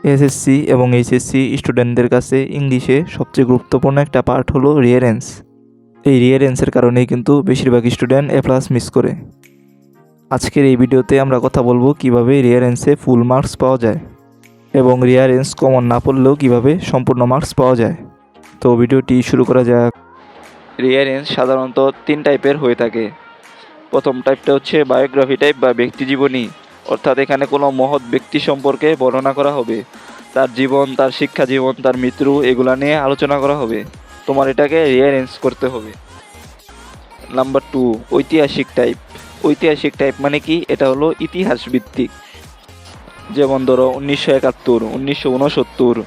SSC এবং HSC স্টুডেন্টদের কাছে ইংলিশে সবচেয়ে গুরুত্বপূর্ণ একটা পার্ট হলো রিয়ারেন্স। এই রিয়ারেন্সের কারণেই কিন্তু বেশিরভাগ স্টুডেন্ট এ প্লাস মিস করে। আজকের এই ভিডিওতে আমরা কথা বলবো কিভাবে রিয়ারেন্সে ফুল মার্কস পাওয়া যায় এবং রিয়ারেন্স কমন না পড়লেও কিভাবে সম্পূর্ণ মার্কস পাওয়া যায়। তো ভিডিওটি শুরু করা যাক। রিয়ারেন্স সাধারণত 3 টাইপের হয়ে থাকে। প্রথম টাইপটা হচ্ছে বায়োগ্রাফি টাইপ বা ব্যক্তিজীবনী, অর্থাৎ এখানে কোনো মহৎ ব্যক্তি সম্পর্কে বর্ণনা করা হবে, তার জীবন, তার শিক্ষা জীবন, তার মৃত্যু, এগুলা নিয়ে আলোচনা করা হবে। তোমার এটাকে রিয়ারেন্স করতে হবে। নাম্বার 2, ঐতিহাসিক টাইপ। ঐতিহাসিক টাইপ মানে কি? এটা হলো ইতিহাস ভিত্তিক। যেমন ধরো 1971, 1969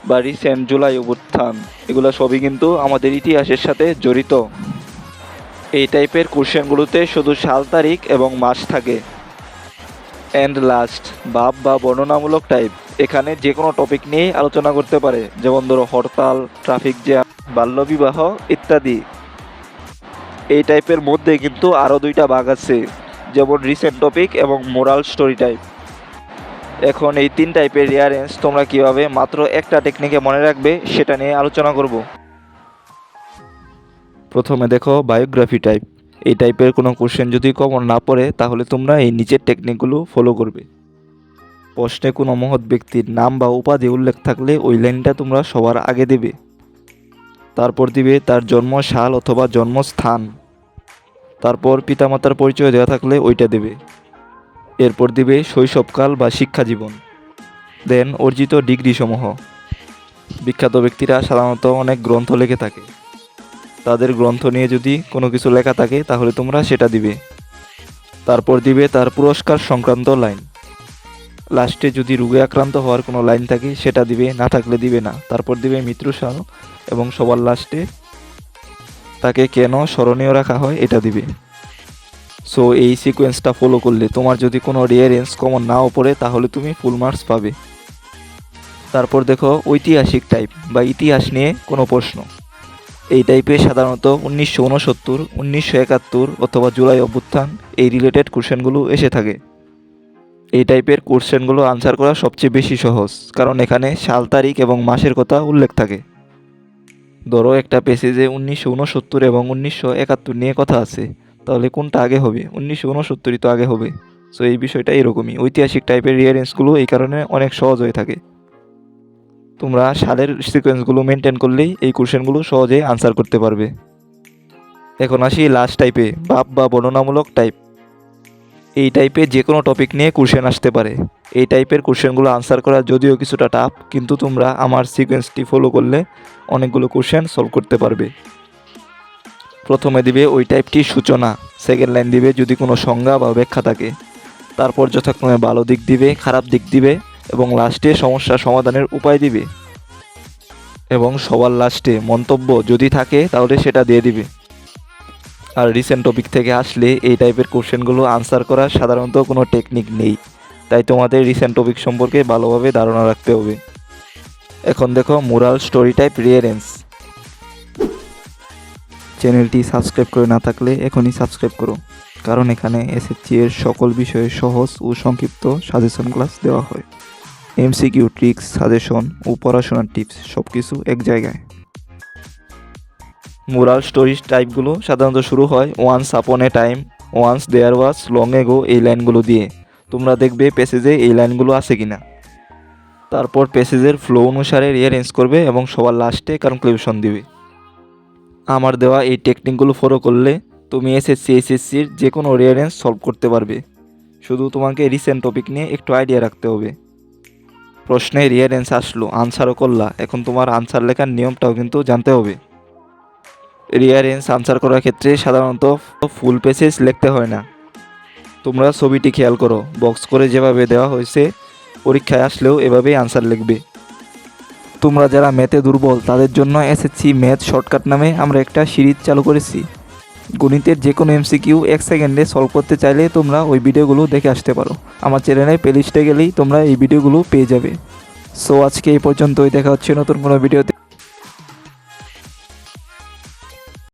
বা রিসেন্ট জুলাই অভ্যুত্থান, এগুলো সবই কিন্তু আমাদের ইতিহাসের সাথে জড়িত। এই টাইপের কোশ্চেনগুলোতে শুধু সাল, তারিখ এবং মাস থাকে। অ্যান্ড লাস্ট, ভাব বা বর্ণনামূলক টাইপ। এখানে যে কোনো টপিক নিয়েই আলোচনা করতে পারে, যেমন ধরো হরতাল, ট্রাফিক জ্যাম, বাল্যবিবাহ ইত্যাদি। এই টাইপের মধ্যে কিন্তু আরও 2টা ভাগ আছে, যেমন রিসেন্ট টপিক এবং মোরাল স্টোরি টাইপ। এখন এই 3 টাইপের রিয়ারেন্স তোমরা কিভাবে মাত্র একটা টেকনিকে মনে রাখবে সেটা নিয়ে আলোচনা করব। প্রথমে দেখো বায়োগ্রাফি টাইপ। এই টাইপের কোনো কোশ্চেন যদি কমন না পড়ে তাহলে তোমরা এই নিচের টেকনিকগুলো ফলো করবে। প্রশ্নে কোনো মহৎ ব্যক্তির নাম বা উপাধি উল্লেখ থাকলে ওই লাইনটা তোমরা সবার আগে দেবে। তারপর দিবে তার জন্ম সাল অথবা জন্মস্থান। তারপর পিতামাতার পরিচয় দেওয়া থাকলে ওইটা দেবে। এরপর দিবে শৈশবকাল বা শিক্ষা জীবন। দেন অর্জিত ডিগ্রি সমূহ। বিখ্যাত ব্যক্তিরা সাধারণত অনেক গ্রন্থ লিখে থাকে, তাদের গ্রন্থ নিয়ে যদি কোনো কিছু লেখা থাকে তাহলে তোমরা সেটা দিবে। তারপর দিবে তার পুরস্কার সংক্রান্ত লাইন। লাস্টে যদি রোগে আক্রান্ত হওয়ার কোনো লাইন থাকে সেটা দিবে, না থাকলে দিবে না। তারপর দিবে মৃত্যু সাল এবং সবার লাস্টে তাকে কেন স্মরণীয় রাখা হয় এটা দিবে। সো এই সিকোয়েন্সটা ফলো করলে তোমার যদি কোনো রিয়ারেন্স কমন নাও পড়ে তাহলে তুমি ফুল মার্কস পাবে। তারপর দেখো ঐতিহাসিক টাইপ বা ইতিহাস নিয়ে কোনো প্রশ্ন। এই টাইপে সাধারণত 1969, 1971 অথবা জুলাই অভ্যুত্থান এই রিলেটেড কোশ্চেনগুলো এসে থাকে। এই টাইপের কোশ্চেনগুলো আনসার করা সবচেয়ে বেশি সহজ, কারণ এখানে সাল, তারিখ এবং মাসের কথা উল্লেখ থাকে। ধরো একটা প্যাসেজে 1969 এবং 1971 নিয়ে কথা আছে, তাহলে কোনটা আগে হবে? 1969ই তো আগে হবে। সো এই বিষয়টা এরকমই। ঐতিহাসিক টাইপের রিয়ারেন্সগুলো এই কারণে অনেক সহজ হয়ে থাকে। তোমরা সালের সিকোয়েন্সগুলো মেনটেন করলেই এই কোশ্চেনগুলো সহজেই আনসার করতে পারবে। এখন আসি লাস্ট টাইপে, ভাব বা বর্ণনামূলক টাইপ। এই টাইপে যে কোনো টপিক নিয়ে কোশ্চেন আসতে পারে। এই টাইপের কোশ্চেনগুলো আনসার করা যদিও কিছুটা টাফ, কিন্তু তোমরা আমার সিকোয়েন্সটি ফলো করলে অনেকগুলো কোশ্চেন সলভ করতে পারবে। প্রথমে দিবে ওই টাইপটির সূচনা। সেকেন্ড লাইন দিবে যদি কোনো সংজ্ঞা বা ব্যাখ্যা থাকে। তারপর যথাক্রমে ভালো দিক দিবে, খারাপ দিক দিবে এবং লাস্টে সমস্যা সমাধানের উপায় দিবে। এবং সবার লাস্টে মন্তব্য যদি থাকে তাহলে সেটা দিয়ে দিবে। আর রিসেন্ট টপিক থেকে আসলে এই টাইপের কোশ্চেনগুলো আনসার করার সাধারণত কোনো টেকনিক নেই, তাই তোমাদের রিসেন্ট টপিক সম্পর্কে ভালোভাবে ধারণা রাখতে হবে। এখন দেখো মোরাল স্টোরি টাইপ রিয়ারেন্স। চ্যানেলটি সাবস্ক্রাইব করে না থাকলে এখনই সাবস্ক্রাইব করো, কারণ এখানে এসএসসি এর সকল বিষয়ে সহজ ও সংক্ষিপ্ত সাজেশন ক্লাস দেওয়া হয়। এমসিকিউ, ট্রিক্স, সাজেশন ও পড়াশোনার টিপস সব কিছু এক জায়গায়। মোরাল স্টোরিজ টাইপগুলো সাধারণত শুরু হয় once upon a time, once there was long ago এই লাইনগুলো দিয়ে। তোমরা দেখবে প্যাসেজে এই লাইনগুলো আছে কিনা। তারপর প্যাসেজের ফ্লো অনুসারে রিয়ারেঞ্জ করবে এবং সবার লাস্টে কনক্লুশন দিবে। আমার দেওয়া এই টেকনিকগুলো ফলো করলে তুমি এসএসসি, এইচএসসির যে কোনো রিয়ারেঞ্জ সলভ করতে পারবে। শুধু তোমাকে রিসেন্ট টপিক নিয়ে একটু আইডিয়া রাখতে হবে। প্রশ্নে রিয়ারেঞ্জ আসলো, আনসারও করলা, এখন তোমার আনসার লেখার নিয়মটাও কিন্তু জানতে হবে। রিয়ারেঞ্জ আনসার করার ক্ষেত্রে সাধারণত ফুল প্যাসেজ লিখতে হয় না। তোমরা ছবিটি খেয়াল করো, বক্স করে যেভাবে দেওয়া হয়েছে পরীক্ষায় আসলেও এভাবেই আনসার লিখবে। তোমরা যারা ম্যাথে দুর্বল তাদের জন্য এসএসসি ম্যাথ শর্টকাট নামে আমরা একটা সিরিজ চালু করেছি। গণিতের যে কোনো এমসিকিউ 1 সেকেন্ডে সলভ করতে চাইলে তোমরা ওই ভিডিওগুলো দেখে আসতে পারো। আমার চ্যানেলে প্লেলিস্টে গেলেই তোমরা এই ভিডিওগুলো পেয়ে যাবে। সো আজকে এই পর্যন্তই, দেখা হচ্ছে নতুন কোনো ভিডিওতে।